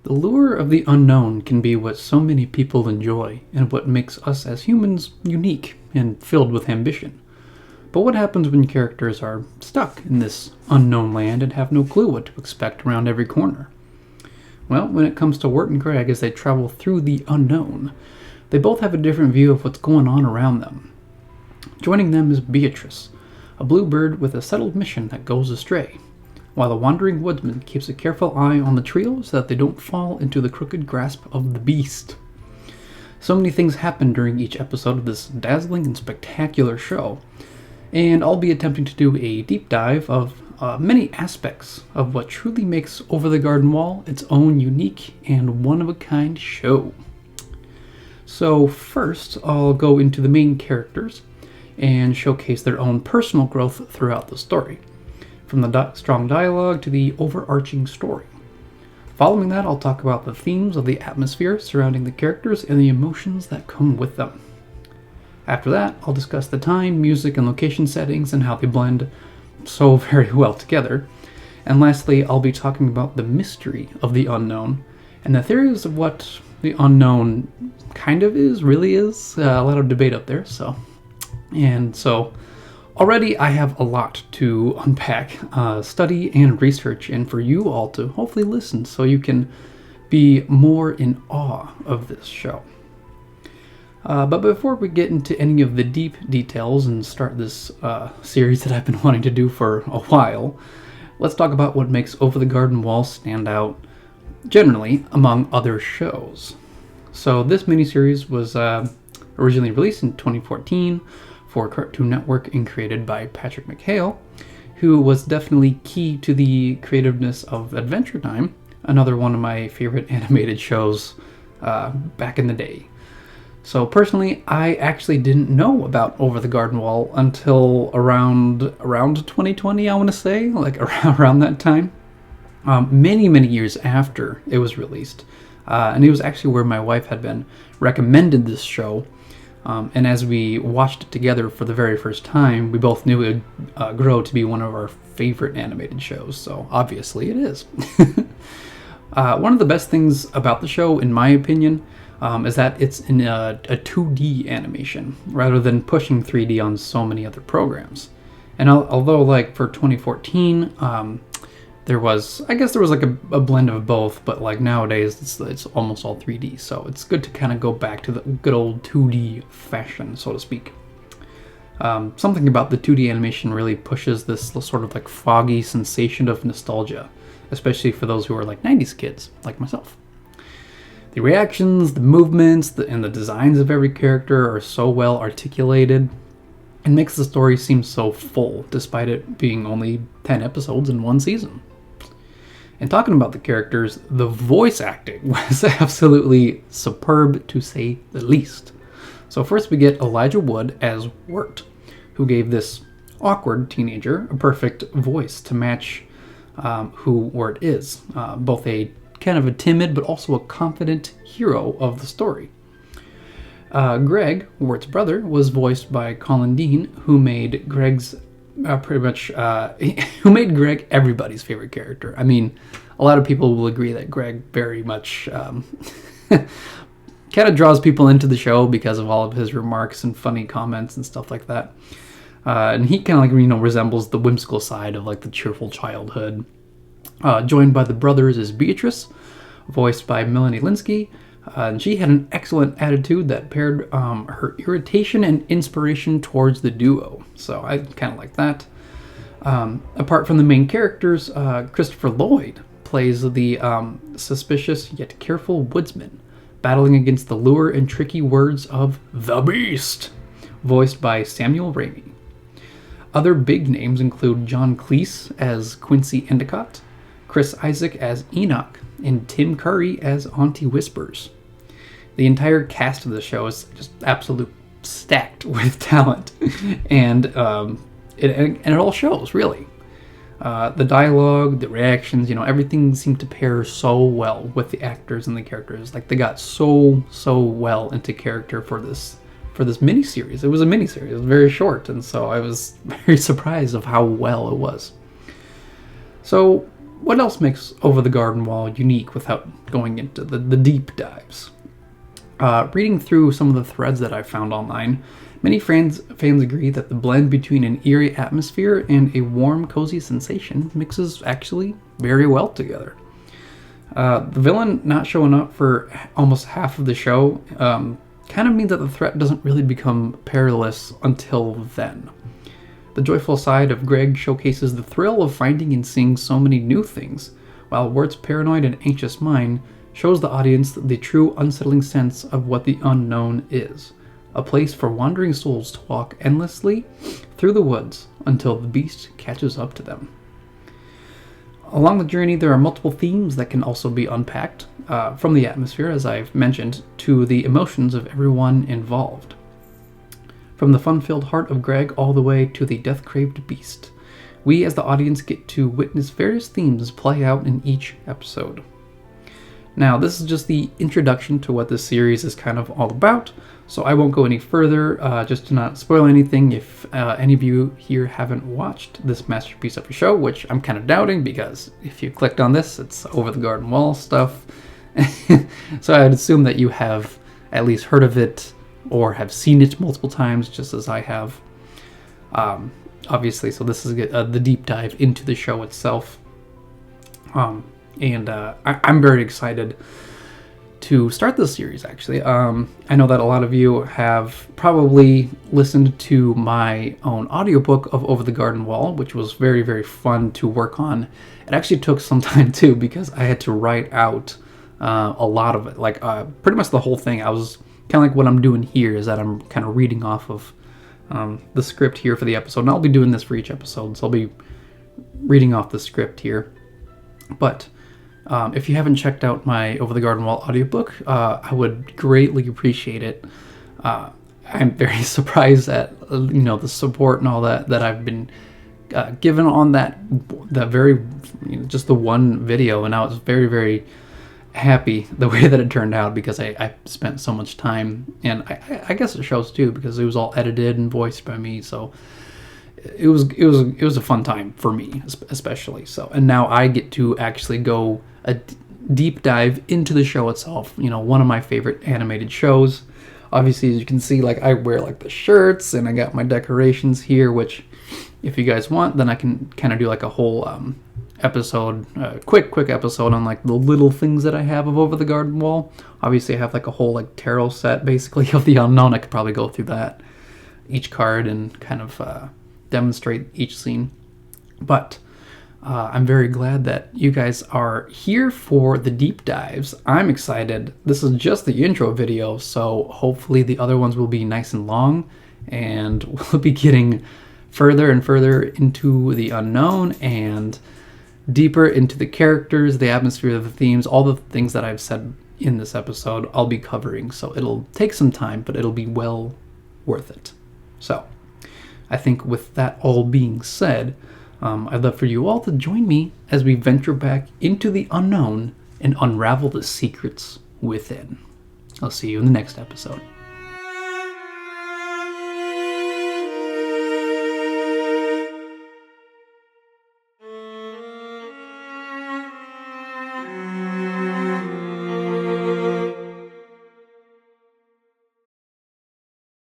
The lure of the unknown can be what so many people enjoy and what makes us as humans unique and filled with ambition. But what happens when characters are stuck in this unknown land and have no clue what to expect around every corner? Well, when it comes to Wirt and Greg as they travel through the unknown, they both have a different view of what's going on around them. Joining them is Beatrice, a bluebird with a settled mission that goes astray, while the wandering woodsman keeps a careful eye on the trio so that they don't fall into the crooked grasp of the beast. So many things happen during each episode of this dazzling and spectacular show, and I'll be attempting to do a deep dive of many aspects of what truly makes Over the Garden Wall its own unique and one-of-a-kind show. So first, I'll go into the main characters and showcase their own personal growth throughout the story, from the strong dialogue to the overarching story. Following that, I'll talk about the themes of the atmosphere surrounding the characters and the emotions that come with them. After that, I'll discuss the time, music, and location settings and how they blend so very well together. And lastly, I'll be talking about the mystery of the unknown and the theories of what the unknown kind of is, really is. A lot of debate up there, so already I have a lot to unpack, study, and research, and for you all to hopefully listen so you can be more in awe of this show. But before we get into any of the deep details and start this series that I've been wanting to do for a while, let's talk about what makes Over the Garden Wall stand out generally among other shows. So this miniseries was originally released in 2014 for Cartoon Network and created by Patrick McHale, who was definitely key to the creativeness of Adventure Time, another one of my favorite animated shows back in the day. So personally, I actually didn't know about Over the Garden Wall until around 2020, I want to say, like around that time. Many years after it was released. And it was actually where my wife had been recommended this show. And as we watched it together for the very first time, we both knew it would grow to be one of our favorite animated shows. So obviously it is. One of the best things about the show, in my opinion, is that it's in a 2D animation rather than pushing 3D on so many other programs. And although like for 2014, there was like a blend of both, but like nowadays it's almost all 3D, so it's good to kind of go back to the good old 2D fashion, so to speak. Something about the 2D animation really pushes this sort of like foggy sensation of nostalgia, especially for those who are like 90s kids, like myself. The reactions, the movements, and the designs of every character are so well articulated, and makes the story seem so full, despite it being only 10 episodes in one season. And talking about the characters, the voice acting was absolutely superb, to say the least. So first we get Elijah Wood as Wirt, who gave this awkward teenager a perfect voice to match who Wirt is. Both a kind of a timid but also a confident hero of the story. Greg, Wirt's brother, was voiced by Colin Dean, who made Greg's who made Greg everybody's favorite character. I mean, a lot of people will agree that Greg very much kind of draws people into the show because of all of his remarks and funny comments and stuff like that. And he kind of like, resembles the whimsical side of like the cheerful childhood. Joined by the brothers is Beatrice, voiced by Melanie Linsky. And she had an excellent attitude that paired her irritation and inspiration towards the duo. So I kind of like that. Apart from the main characters, Christopher Lloyd plays the suspicious yet careful woodsman, battling against the lure and tricky words of the Beast, voiced by Samuel Ramey. Other big names include John Cleese as Quincy Endicott, Chris Isaac as Enoch, and Tim Curry as Auntie Whispers. The entire cast of the show is just absolute stacked with talent, and it all shows, really. The dialogue, the reactions, everything seemed to pair so well with the actors and the characters. Like, they got so well into character for this miniseries. It was a miniseries. It was very short, and so I was very surprised of how well it was. So, what else makes Over the Garden Wall unique without going into the deep dives? Reading through some of the threads that I found online, many fans agree that the blend between an eerie atmosphere and a warm, cozy sensation mixes actually very well together. The villain not showing up for almost half of the show kind of means that the threat doesn't really become perilous until then. The joyful side of Greg showcases the thrill of finding and seeing so many new things, while Wirt's paranoid and anxious mind shows the audience the true unsettling sense of what the unknown is, a place for wandering souls to walk endlessly through the woods until the beast catches up to them. Along the journey, there are multiple themes that can also be unpacked, from the atmosphere, as I've mentioned, to the emotions of everyone involved. From the fun-filled heart of Greg all the way to the death-craved beast, we as the audience get to witness various themes play out in each episode. Now, this is just the introduction to what this series is kind of all about, so I won't go any further, just to not spoil anything if any of you here haven't watched this masterpiece of a show, which I'm kind of doubting, because if you clicked on this, it's Over the Garden Wall stuff. So I'd assume that you have at least heard of it, or have seen it multiple times, just as I have. Obviously, so this is the deep dive into the show itself. And I'm very excited to start this series, actually. I know that a lot of you have probably listened to my own audiobook of Over the Garden Wall, which was very, very fun to work on. It actually took some time, too, because I had to write out a lot of it. Like, pretty much the whole thing. I was kind of like what I'm doing here is that I'm kind of reading off of the script here for the episode. And I'll be doing this for each episode, so I'll be reading off the script here. But if you haven't checked out my Over the Garden Wall audiobook, I would greatly appreciate it. I'm very surprised at the support and all that I've been given on that very just the one video, and I was very, very happy the way that it turned out, because I spent so much time, and I guess it shows too, because it was all edited and voiced by me, so it was a fun time for me, especially. So, and now I get to actually go a deep dive into the show itself. One of my favorite animated shows. Obviously, as you can see, like, I wear like the shirts, and I got my decorations here, which if you guys want, then I can kind of do like a whole episode, quick episode on like the little things that I have of Over the Garden Wall. Obviously, I have like a whole like tarot set basically of the unknown. I could probably go through that, each card, and kind of demonstrate each scene. But I'm very glad that you guys are here for the deep dives. I'm excited. This is just the intro video, so hopefully the other ones will be nice and long, and we'll be getting further and further into the unknown and deeper into the characters, the atmosphere, the themes, all the things that I've said in this episode I'll be covering. So it'll take some time, but it'll be well worth it. So I think with that all being said, I'd love for you all to join me as we venture back into the unknown and unravel the secrets within. I'll see you in the next episode.